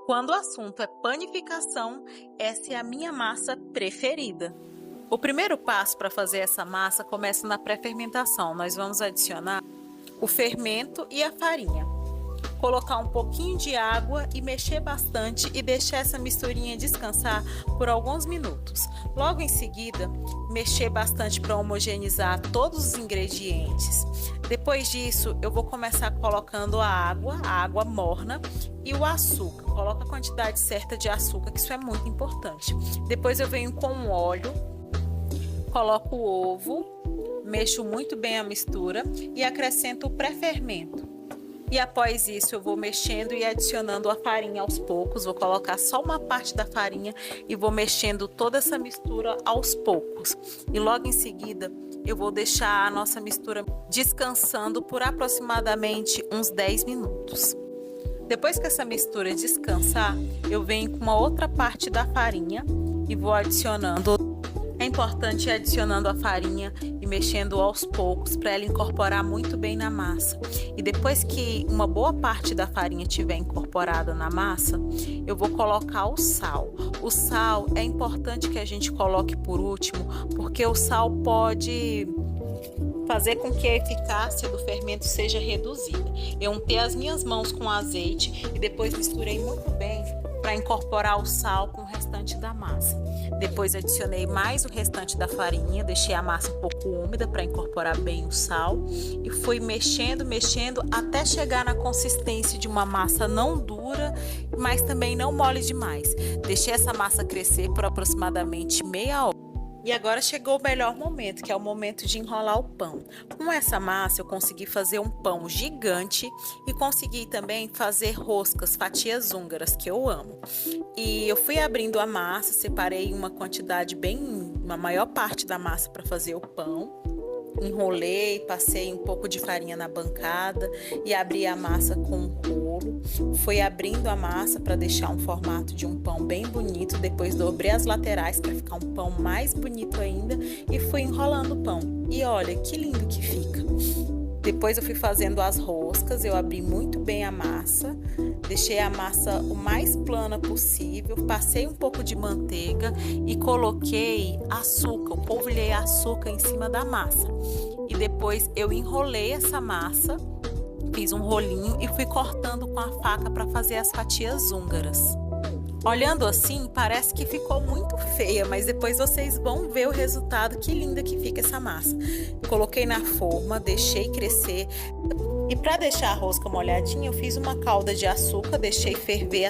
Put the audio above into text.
Quando o assunto é panificação, essa é a minha massa preferida. O primeiro passo para fazer essa massa começa na pré-fermentação. Nós vamos adicionar o fermento e a farinha. Colocar um pouquinho de água e mexer bastante e deixar essa misturinha descansar por alguns minutos. Logo em seguida, mexer bastante para homogeneizar todos os ingredientes. Depois disso, eu vou começar colocando a água morna e o açúcar. Coloca a quantidade certa de açúcar, que isso é muito importante. Depois eu venho com o óleo, coloco o ovo, mexo muito bem a mistura e acrescento o pré-fermento. E após isso eu vou mexendo e adicionando a farinha aos poucos. Vou colocar só uma parte da farinha e vou mexendo toda essa mistura aos poucos. E logo em seguida eu vou deixar a nossa mistura descansando por aproximadamente uns 10 minutos. Depois que essa mistura descansar, eu venho com uma outra parte da farinha e vou adicionando. É importante ir adicionando a farinha e mexendo aos poucos para ela incorporar muito bem na massa. E depois que uma boa parte da farinha estiver incorporada na massa, eu vou colocar o sal. O sal é importante que a gente coloque por último, porque o sal pode fazer com que a eficácia do fermento seja reduzida. Eu untei as minhas mãos com azeite e depois misturei muito bem para incorporar o sal com o restante da massa. Depois adicionei mais o restante da farinha, deixei a massa um pouco úmida para incorporar bem o sal e fui mexendo até chegar na consistência de uma massa não dura, mas também não mole demais. Deixei essa massa crescer por aproximadamente meia hora. E agora chegou o melhor momento, que é o momento de enrolar o pão. Com essa massa eu consegui fazer um pão gigante e consegui também fazer roscas, fatias húngaras, que eu amo. E eu fui abrindo a massa, separei uma quantidade uma maior parte da massa para fazer o pão. Enrolei, passei um pouco de farinha na bancada e abri a massa com um rolo. Fui abrindo a massa para deixar um formato de um pão bem bonito. Depois dobrei as laterais para ficar um pão mais bonito ainda e fui enrolando o pão. E olha que lindo que fica. Depois eu fui fazendo as roscas, eu abri muito bem a massa, deixei a massa o mais plana possível, passei um pouco de manteiga e coloquei açúcar, eu polvilhei açúcar em cima da massa. E depois eu enrolei essa massa, fiz um rolinho e fui cortando com a faca para fazer as fatias húngaras. Olhando assim, parece que ficou muito feia, mas depois vocês vão ver o resultado, que linda que fica essa massa. Coloquei na forma, deixei crescer. E para deixar a rosca molhadinha, eu fiz uma calda de açúcar, deixei ferver